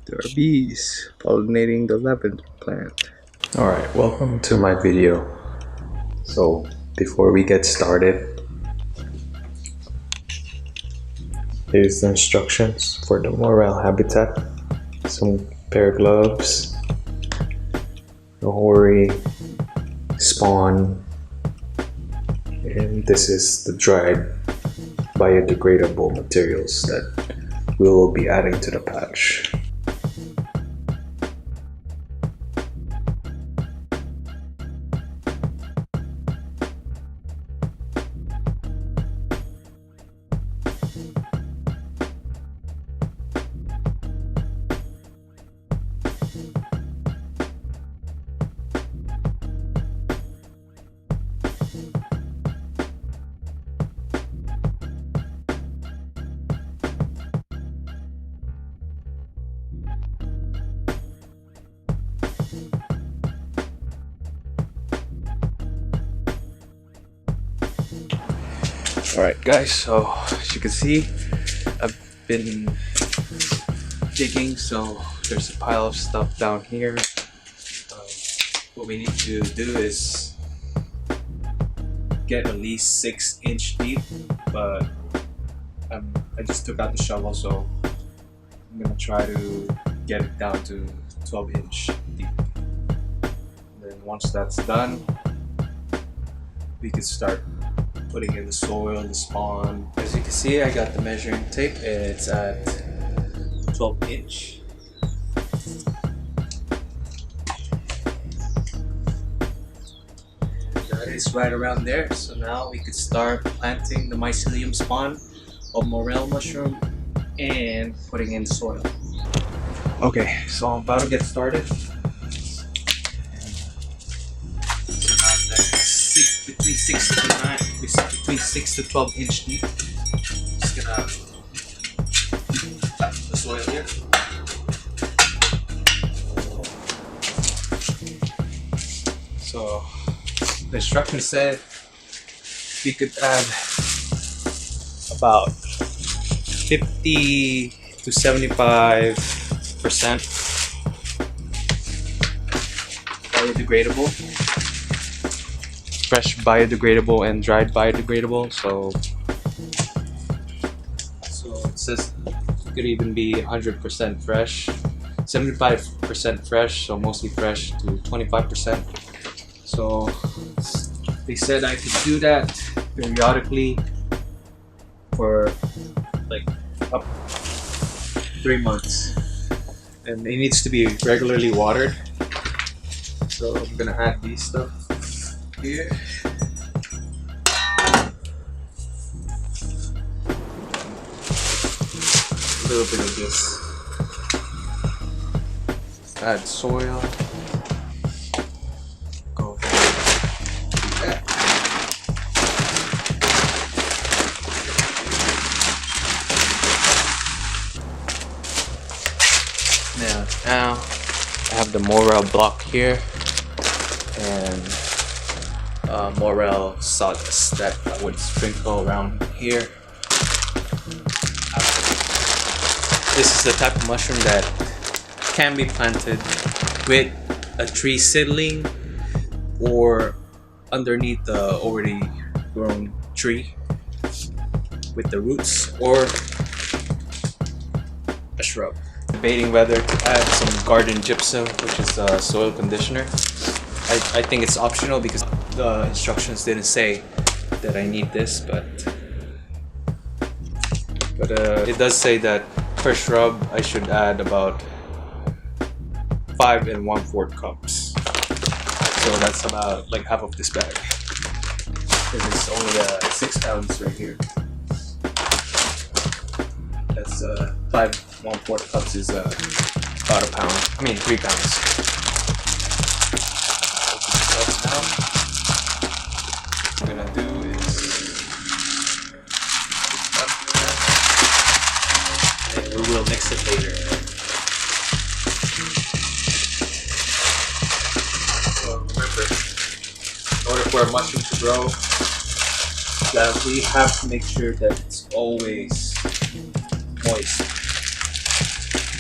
There are bees pollinating the lavender plant. Alright, welcome to my video. So before we get started, here's the instructions for the Morel habitat. Some pair of gloves, no worry, spawn, and this is the dried biodegradable materials that we will be adding to the patch. Alright guys, so as you can see, I've been digging, so there's a pile of stuff down here. What we need to do is get at least 6-inch deep, but I just took out the shovel, so I'm gonna try to get it down to 12-inch deep. And then once that's done, we can start putting in the soil, the spawn. As you can see, I got the measuring tape. It's at 12-inch. And that is right around there. So now we could start planting the mycelium spawn of morel mushroom and putting in soil. Okay, so I'm about to get started. Between 6 to 12 inch deep. Just gonna tap the soil here. So the instructions said we could add about 50 to 75% biodegradable. Fresh biodegradable and dried biodegradable, so it says it could even be 100% fresh, 75% fresh, so mostly fresh to 25%. So they said I could do that periodically for like up 3 months, and it needs to be regularly watered. So I'm gonna add these stuff here. A little bit of this. Add soil. Go ahead and do that. Now I have the Morel block here and Morel sawdust that I would sprinkle around here. This is the type of mushroom that can be planted with a tree seedling or underneath the already grown tree with the roots, or a shrub. Debating whether to add some garden gypsum, which is a soil conditioner. I think it's optional because the instructions didn't say that I need this, but it does say that per shrub I should add about 5 1/4 cups. So that's about like half of this bag. Because it's only 6 pounds right here. That's 5 1/4 cups is about a pound. I mean 3 pounds. Now, what I'm gonna do is and we will mix it later. So remember, in order for a mushroom to grow, that we have to make sure that it's always moist,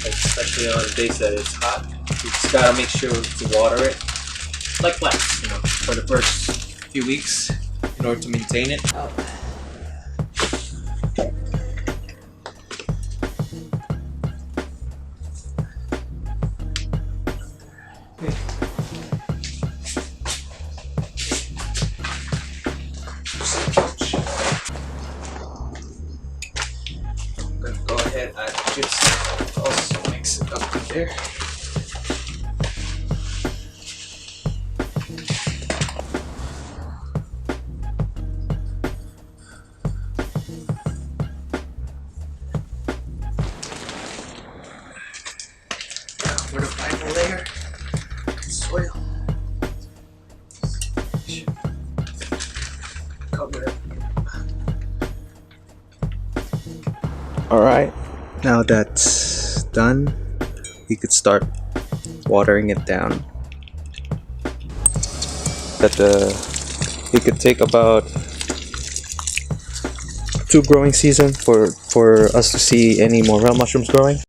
like especially You know, they said it's hot. You just gotta make sure to water it like plants, you know, for the first few weeks in order to maintain it. Oh. I'm gonna go ahead and just also mix it up in there. Now for the final layer, soil. Cover it. Alright, now that's done, we could start watering it down. It could take about 2 growing seasons for us to see any morel mushrooms growing.